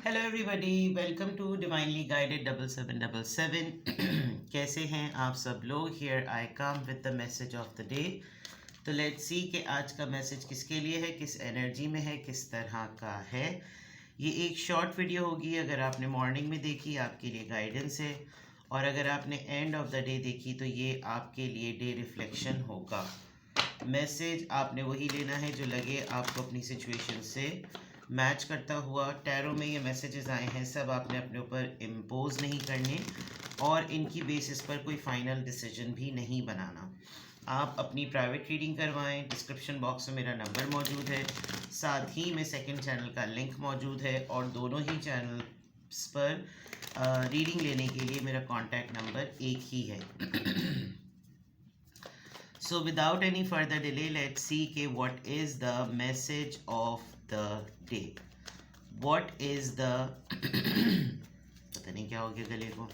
Hello everybody, welcome to divinely guided 7777। कैसे हैं आप सब लोग? Here I come with the message of the day. तो लेट्स सी कि आज का मैसेज किसके लिए है, किस एनर्जी में है, किस तरह का है। ये एक शॉर्ट वीडियो होगी। अगर आपने मॉर्निंग में देखी आपके लिए गाइडेंस है, और अगर आपने एंड ऑफ द डे देखी तो ये आपके लिए डे रिफ्लेक्शन होगा। मैसेज आपने वही लेना है जो लगे आपको अपनी सिचुएशन से मैच करता हुआ। टैरो में ये मैसेजेस आए हैं, सब आपने अपने ऊपर इम्पोज नहीं करने और इनकी बेसिस पर कोई फाइनल डिसीजन भी नहीं बनाना। आप अपनी प्राइवेट रीडिंग करवाएं। डिस्क्रिप्शन बॉक्स में मेरा नंबर मौजूद है, साथ ही में सेकंड चैनल का लिंक मौजूद है, और दोनों ही चैनल्स पर रीडिंग लेने के लिए मेरा कॉन्टैक्ट नंबर एक ही है। So without any further delay, let's see what is the message of the day. What is the पता नहीं क्या हो गया गले को।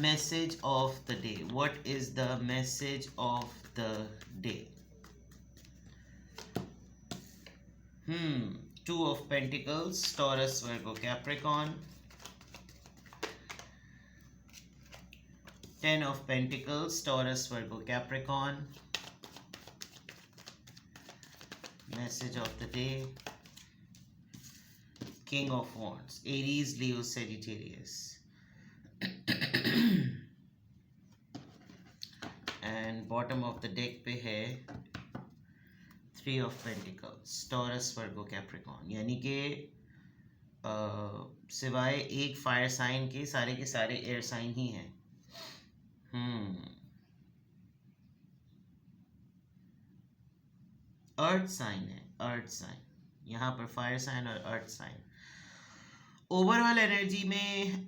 Message of the day. What is the message of the day? Two of Pentacles, Taurus, Virgo, Capricorn. Ten of Pentacles, Taurus, Virgo, Capricorn. Message of the day. King of Wands, Aries, Leo, Sagittarius. And bottom of the deck पे है Three of Pentacles, Taurus, Virgo, Capricorn. यानी कि सिवाय एक fire sign के सारे air sign ही हैं। अर्थ sign है, अर्थ साइन यहाँ पर, फायर साइन और अर्थ साइन। ओवरऑल एनर्जी में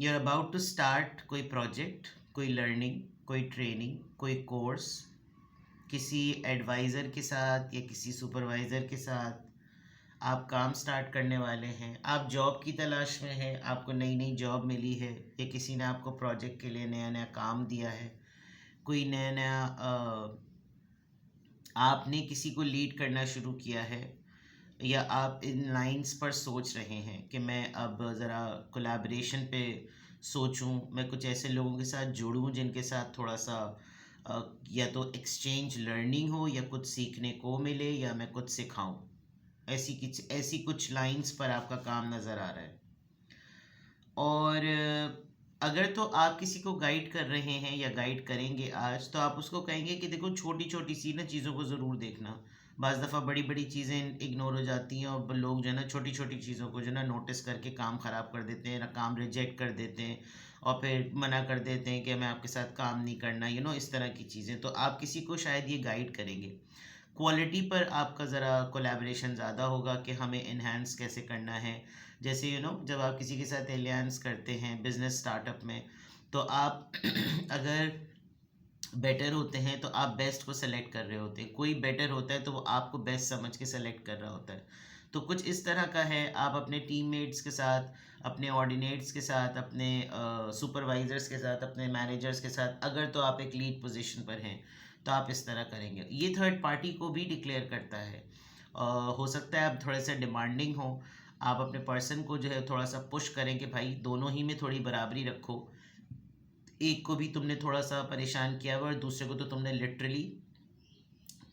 you are about to start कोई प्रोजेक्ट, कोई लर्निंग, कोई ट्रेनिंग, कोई कोर्स, किसी एडवाइज़र के साथ या किसी सुपरवाइज़र के साथ आप काम स्टार्ट करने वाले हैं। आप जॉब की तलाश में हैं, आपको नई नई जॉब मिली है, या किसी ने आपको प्रोजेक्ट के लिए नया नया काम दिया है, कोई नया नया आपने किसी को लीड करना शुरू किया है, या आप इन लाइंस पर सोच रहे हैं कि मैं अब ज़रा कोलैबोरेशन पे सोचूं, मैं कुछ ऐसे लोगों के साथ जुड़ूं जिनके साथ थोड़ा सा या तो एक्सचेंज लर्निंग हो, या कुछ सीखने को मिले, या मैं कुछ सिखाऊं। ऐसी कुछ लाइंस पर आपका काम नज़र आ रहा है। और अगर तो आप किसी को गाइड कर रहे हैं या गाइड करेंगे आज, तो आप उसको कहेंगे कि देखो छोटी छोटी सी ना चीज़ों को ज़रूर देखना। बाज़ दफ़ा बड़ी बड़ी चीज़ें इग्नोर हो जाती हैं, और लोग जो है ना छोटी छोटी चीज़ों को जो है ना नोटिस करके काम ख़राब कर देते हैं, ना काम रिजेक्ट कर देते हैं, और फिर मना कर देते हैं कि मैं आपके साथ काम नहीं करना, इस तरह की चीज़ें। तो आप किसी को शायद ये गाइड करेंगे। क्वालिटी पर आपका ज़रा कोलैबोरेशन ज़्यादा होगा कि हमें इन्हांस कैसे करना है। जैसे जब आप किसी के साथ एलियंस करते हैं बिजनेस स्टार्टअप में, तो आप अगर बेटर होते हैं तो आप बेस्ट को सेलेक्ट कर रहे होते हैं। कोई बेटर होता है तो वो आपको बेस्ट समझ के सेलेक्ट कर रहा होता है। तो कुछ इस तरह का है। आप अपने टीममेट्स के साथ, अपने ऑर्डिनेट्स के साथ, अपने सुपरवाइजर्स के साथ, अपने मैनेजर्स के साथ, अगर तो आप एक लीड पोजीशन पर हैं तो आप इस तरह करेंगे। ये थर्ड पार्टी को भी डिक्लेयर करता है। हो सकता है आप थोड़े से डिमांडिंग हो, आप अपने पर्सन को जो है थोड़ा सा पुश करें कि भाई दोनों ही में थोड़ी बराबरी रखो। एक को भी तुमने थोड़ा सा परेशान किया हुआ और दूसरे को तो तुमने लिटरली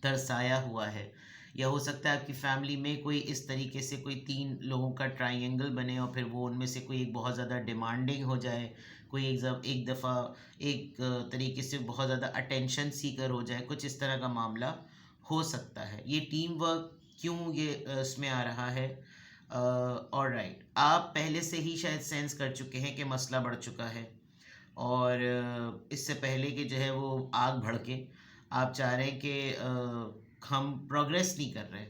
तरसाया हुआ है। या हो सकता है आपकी फैमिली में कोई इस तरीके से कोई 3 लोगों का ट्रायंगल बने, और फिर वो उनमें से कोई एक बहुत ज़्यादा डिमांडिंग हो जाए, कोई एक दफ़ा एक तरीके से बहुत ज़्यादा अटेंशन सीकर हो जाए। कुछ इस तरह का मामला हो सकता है। ये टीम वर्क क्यों ये इसमें आ रहा है। और राइट, आप पहले से ही शायद सेंस कर चुके हैं कि मसला बढ़ चुका है, और इससे पहले कि जो है वो आग भड़के, आप चाह रहे हैं कि हम प्रोग्रेस नहीं कर रहे,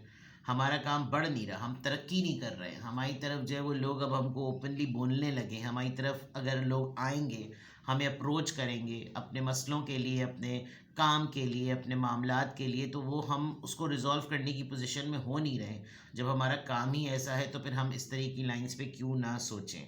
हमारा काम बढ़ नहीं रहा, हम तरक्की नहीं कर रहे हैं। हमारी तरफ जो है वो लोग अब हमको ओपनली बोलने लगे। हमारी तरफ अगर लोग आएंगे, हमें अप्रोच करेंगे अपने मसलों के लिए, अपने काम के लिए, अपने मामलात के लिए, तो वो हम उसको रिजॉल्व करने की पोजीशन में हो नहीं रहे। जब हमारा काम ही ऐसा है तो फिर हम इस तरह की लाइंस पे क्यों ना सोचें।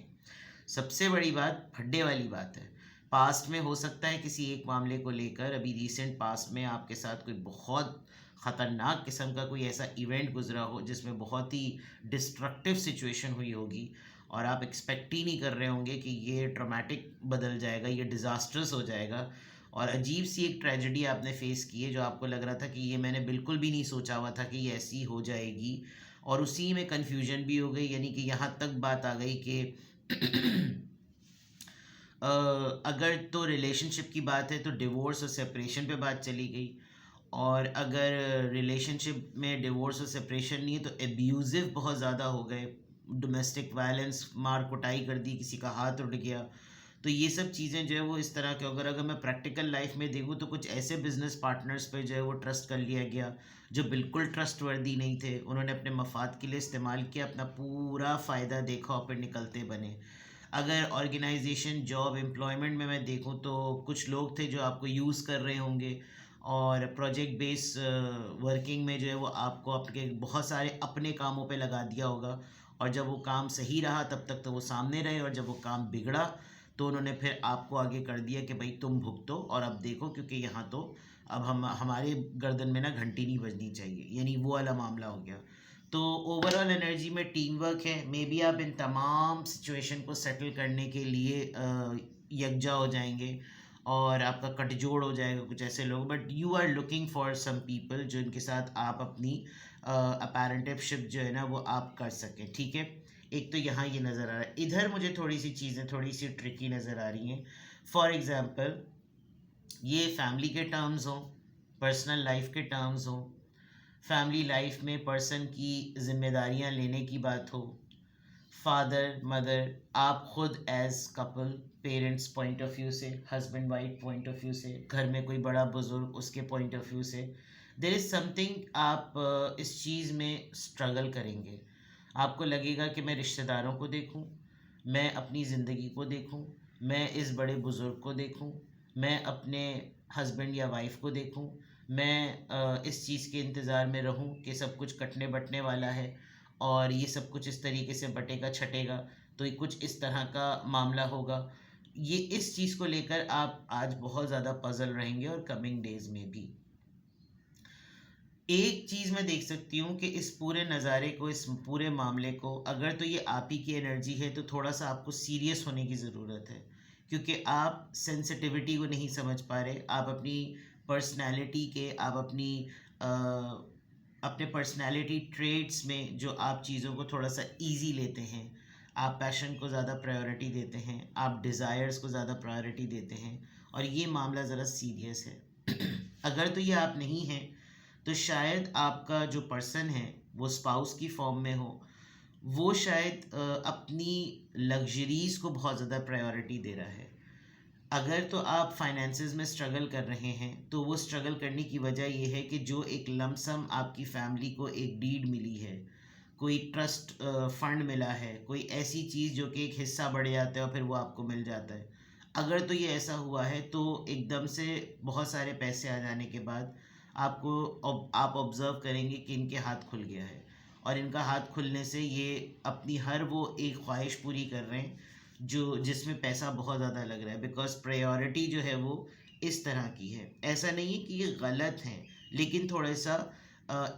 सबसे बड़ी बात, फड्डे वाली बात है, पास्ट में हो सकता है किसी एक मामले को लेकर, अभी रीसेंट पास्ट में आपके साथ कोई बहुत ख़तरनाक किस्म का कोई ऐसा इवेंट गुजरा हो जिसमें बहुत ही डिस्ट्रक्टिव सिचुएशन हुई होगी, और आप एक्सपेक्ट ही नहीं कर रहे होंगे कि ये ट्रॉमेटिक बदल जाएगा, ये डिज़ास्ट्रस हो जाएगा, और अजीब सी एक ट्रेजेडी आपने फेस की है जो आपको लग रहा था कि ये मैंने बिल्कुल भी नहीं सोचा हुआ था कि ये ऐसी हो जाएगी, और उसी में कन्फ्यूजन भी हो गई। यानी कि यहाँ तक बात आ गई कि अगर तो रिलेशनशिप की बात है तो डिवोर्स और सेपरेशन पे बात चली गई, और अगर रिलेशनशिप में डिवोर्स और सेपरेशन नहीं है तो एब्यूज़िव बहुत ज़्यादा हो गए, डोमेस्टिक वायलेंस, मार कुटाई कर दी, किसी का हाथ उठ गया। तो ये सब चीज़ें जो है वो इस तरह के, अगर अगर मैं प्रैक्टिकल लाइफ में देखूँ तो कुछ ऐसे बिजनेस पार्टनर्स पे जो है वो ट्रस्ट कर लिया गया जो बिल्कुल ट्रस्टवर्दी नहीं थे। उन्होंने अपने मफाद के लिए इस्तेमाल किया, अपना पूरा फ़ायदा देखा और फिर निकलते बने। अगर ऑर्गेनाइजेशन, जॉब, एम्प्लॉयमेंट में मैं देखूं तो कुछ लोग थे जो आपको यूज़ कर रहे होंगे, और प्रोजेक्ट बेस वर्किंग में जो है वो आपको आपके बहुत सारे अपने कामों पे लगा दिया होगा, और जब वो काम सही रहा तब तक तो वो सामने रहे, और जब वो काम बिगड़ा तो उन्होंने फिर आपको आगे कर दिया कि भाई तुम भुगतो और अब देखो, क्योंकि यहाँ तो अब हम हमारे गर्दन में ना घंटी नहीं बजनी चाहिए, यानी वो वाला मामला हो गया। तो ओवरऑल एनर्जी में टीम वर्क है, मे बी आप इन तमाम सिचुएशन को सेटल करने के लिए यकजा हो जाएंगे और आपका कटजोड़ हो जाएगा कुछ ऐसे लोग, but you are looking for some people जो इनके साथ आप अपनी अपेरेंटिवशिप जो है ना वो आप कर सकें, ठीक है। एक तो यहाँ ये नज़र आ रहा है, इधर मुझे थोड़ी सी चीज़ें थोड़ी सी ट्रिकी नज़र आ रही हैं। फॉर एग्ज़ाम्पल, ये फैमिली के टर्म्स हों, पर्सनल लाइफ के टर्म्स हों, फैमिली लाइफ में पर्सन की जिम्मेदारियां लेने की बात हो, फादर मदर, आप खुद as couple, parents point of view से, husband wife point of view से, घर में कोई बड़ा बुजुर्ग उसके पॉइंट ऑफ व्यू से, देर इज़ समथिंग आप इस चीज़ में स्ट्रगल करेंगे। आपको लगेगा कि मैं रिश्तेदारों को देखूं, मैं अपनी ज़िंदगी को देखूं, मैं इस बड़े बुज़ुर्ग को देखूं, मैं अपने हस्बैंड या वाइफ को देखूं, मैं इस चीज़ के इंतज़ार में रहूं कि सब कुछ कटने बटने वाला है और ये सब कुछ इस तरीके से बटेगा छटेगा, तो ये कुछ इस तरह का मामला होगा। ये इस चीज़ को लेकर आप आज बहुत ज़्यादा पजल रहेंगे, और कमिंग डेज़ में भी एक चीज़ मैं देख सकती हूँ कि इस पूरे नज़ारे को, इस पूरे मामले को, अगर तो ये आप ही की एनर्जी है तो थोड़ा सा आपको सीरियस होने की ज़रूरत है, क्योंकि आप सेंसिटिविटी को नहीं समझ पा रहे। आप अपनी पर्सनैलिटी के, आप अपने पर्सनैलिटी ट्रेट्स में जो आप चीज़ों को थोड़ा सा ईजी लेते हैं, आप पैशन को ज़्यादा प्रायोरिटी देते हैं, आप डिज़ायर्स को ज़्यादा प्रायोरिटी देते हैं, और ये मामला ज़रा सीरियस है। अगर तो ये आप नहीं हैं तो शायद आपका जो पर्सन है वो स्पाउस की फॉर्म में हो, वो शायद अपनी लग्जरीज़ को बहुत ज़्यादा प्रायोरिटी दे रहा है। अगर तो आप फाइनेंसेस में स्ट्रगल कर रहे हैं तो वो स्ट्रगल करने की वजह ये है कि जो एक लमसम आपकी फैमिली को एक डीड मिली है, कोई ट्रस्ट फंड मिला है, कोई ऐसी चीज़ जो कि एक हिस्सा बढ़ जाता है और फिर वो आपको मिल जाता है। अगर तो ये ऐसा हुआ है तो एकदम से बहुत सारे पैसे आ जाने के बाद आप ऑब्ज़र्व करेंगे कि इनके हाथ खुल गया है, और इनका हाथ खुलने से ये अपनी हर वो एक ख्वाहिश पूरी कर रहे हैं जो जिसमें पैसा बहुत ज़्यादा लग रहा है, बिकॉज प्रायोरिटी जो है वो इस तरह की है। ऐसा नहीं है कि ये गलत है, लेकिन थोड़ा सा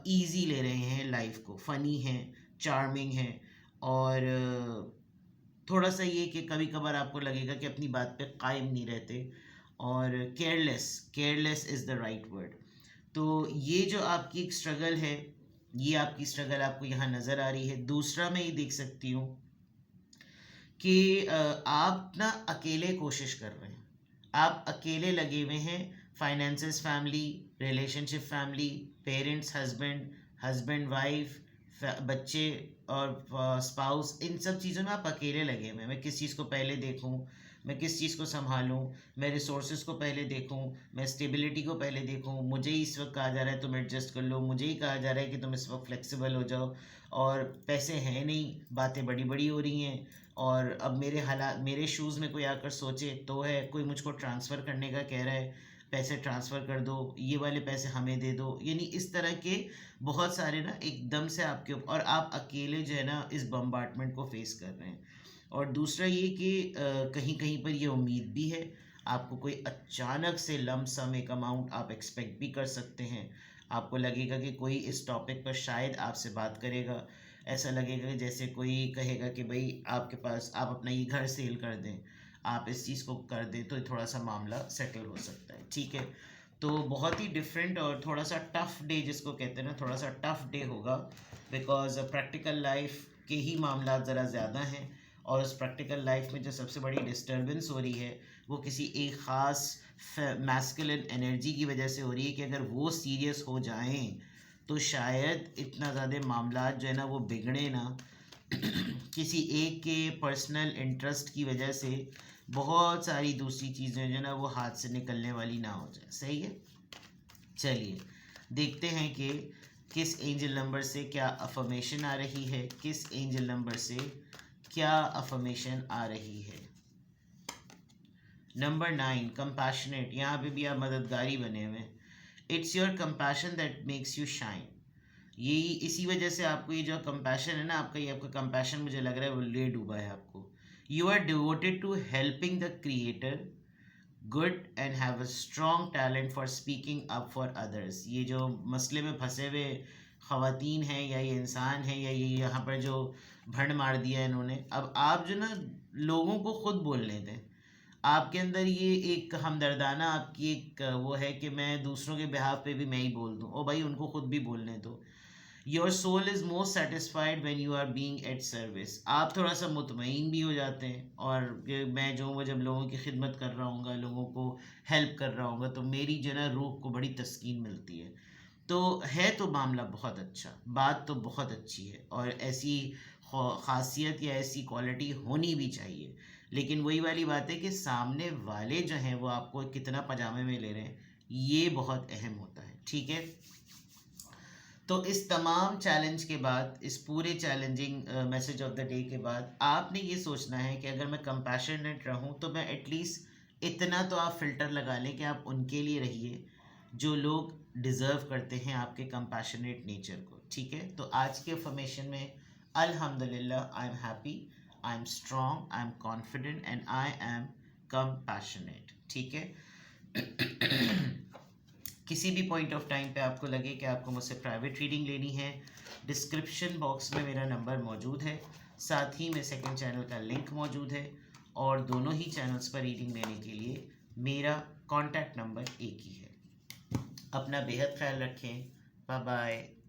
ईजी ले रहे हैं लाइफ को, फ़नी हैं, चार्मिंग हैं, और थोड़ा सा ये कि कभी कभार आपको लगेगा कि अपनी बात पे कायम नहीं रहते, और careless, careless is the right word. तो ये जो आपकी एक स्ट्रगल है, ये आपकी स्ट्रगल आपको यहाँ नज़र आ रही है। दूसरा मैं ये देख सकती हूँ कि आप ना अकेले कोशिश कर रहे हैं, आप अकेले लगे हुए हैं। Finances family, relationship family, parents, husband, husband wife, बच्चे और स्पाउस, इन सब चीज़ों में आप अकेले लगे हुए हैं। मैं किस चीज़ को पहले देखूं, मैं किस चीज़ को संभालूं, मैं रिसोर्सेज को पहले देखूं, मैं स्टेबिलिटी को पहले देखूं। मुझे ही इस वक्त कहा जा रहा है तुम एडजस्ट कर लो, मुझे ही कहा जा रहा है कि तुम इस वक्त फ्लेक्सिबल हो जाओ, और पैसे हैं नहीं, बातें बड़ी बड़ी हो रही हैं, और अब मेरे हालात, मेरे शूज़ में कोई आकर सोचे तो है, कोई मुझको ट्रांसफ़र करने का कह रहा है, पैसे ट्रांसफ़र कर दो, ये वाले पैसे हमें दे दो, यानी इस तरह के बहुत सारे ना एकदम से आपके और आप अकेले जो है ना इस बम्बार्टमेंट को फेस कर रहे हैं। और दूसरा ये कि कहीं कहीं पर ये उम्मीद भी है, आपको कोई अचानक से लम सम एक अमाउंट आप एक्सपेक्ट भी कर सकते हैं। आपको लगेगा कि कोई इस टॉपिक पर शायद आपसे बात करेगा, ऐसा लगेगा कि जैसे कोई कहेगा कि भाई आपके पास आप अपना ये घर सेल कर दें, आप इस चीज़ को कर दें तो थोड़ा सा मामला सेटल हो सकता है, ठीक है। तो बहुत ही डिफरेंट और थोड़ा सा टफ डे जिसको कहते हैं ना, थोड़ा सा टफ डे होगा, बिकॉज प्रैक्टिकल लाइफ के ही मामला ज़रा ज़्यादा हैं। और उस प्रैक्टिकल लाइफ में जो सबसे बड़ी डिस्टर्बेंस हो रही है वो किसी एक ख़ास मैस्कुलिन एनर्जी की वजह से हो रही है कि अगर वो सीरियस हो जाएं तो शायद इतना ज़्यादा मामला जो है ना वो बिगड़े ना किसी एक के पर्सनल इंटरेस्ट की वजह से बहुत सारी दूसरी चीज़ें जो है ना वो हाथ से निकलने वाली ना हो जाए, सही है। चलिए देखते हैं कि किस एंजल नंबर से क्या अफर्मेशन आ रही है, किस एंजल नंबर से क्या अफर्मेशन आ रही है। नंबर 9 कंपैशनेट, यहाँ पे भी आप मददगारी बने हुए। It's your compassion that makes you shine. यही इसी वजह से आपको ये जो कंपैशन है ना आपका, ये आपका कंपैशन मुझे लग रहा है वो ले डूबा है आपको। You are devoted to helping the creator good and have a strong talent for speaking up for others. ये जो मसले में फंसे हुए ख़वातीन हैं या ये इंसान हैं या ये यहाँ पर जो भंड मार दिया है इन्होंने, अब आप जो ना लोगों को खुद बोलने दें। आपके अंदर ये एक हमदर्दाना आपकी एक वो है कि मैं दूसरों के बिहाफ पे भी मैं ही बोल दूँ, और भाई उनको खुद भी बोलने दो। Your soul is most satisfied when you are being at service. आप थोड़ा सा मुतमईन भी हो जाते हैं, और कि मैं जो वो जब लोगों की खिदमत कर रहा हूँगा, लोगों को हेल्प कर रहा हूँगा, तो मेरी जो ना रूह को बड़ी तस्कीन मिलती है। तो है तो मामला बहुत अच्छा, बात तो बहुत अच्छी है, और ऐसी खासियत या ऐसी क्वालिटी होनी भी चाहिए। लेकिन वही वाली बात है कि सामने वाले जो हैं वो आपको कितना पजामे में ले रहे हैं, ये बहुत अहम होता है, ठीक है। तो इस तमाम चैलेंज के बाद, इस पूरे challenging message of the day के बाद, आपने ये सोचना है कि अगर मैं कंपैशनेट रहूं तो मैं एटलीस्ट इतना तो आप फ़िल्टर लगा लें कि आप उनके लिए रहिए जो लोग डिज़र्व करते हैं आपके कंपैशनेट नेचर को, ठीक है। तो आज के अफर्मेशन में अल्हम्दुलिल्लाह, I am happy, I am strong, I am confident and I am compassionate, ठीक है। किसी भी पॉइंट ऑफ टाइम पे आपको लगे कि आपको मुझसे प्राइवेट रीडिंग लेनी है, डिस्क्रिप्शन बॉक्स में मेरा नंबर मौजूद है, साथ ही में सेकंड चैनल का लिंक मौजूद है, और दोनों ही चैनल्स पर रीडिंग लेने के लिए मेरा कॉन्टैक्ट नंबर एक ही है। अपना बेहद ख्याल रखें। Bye bye.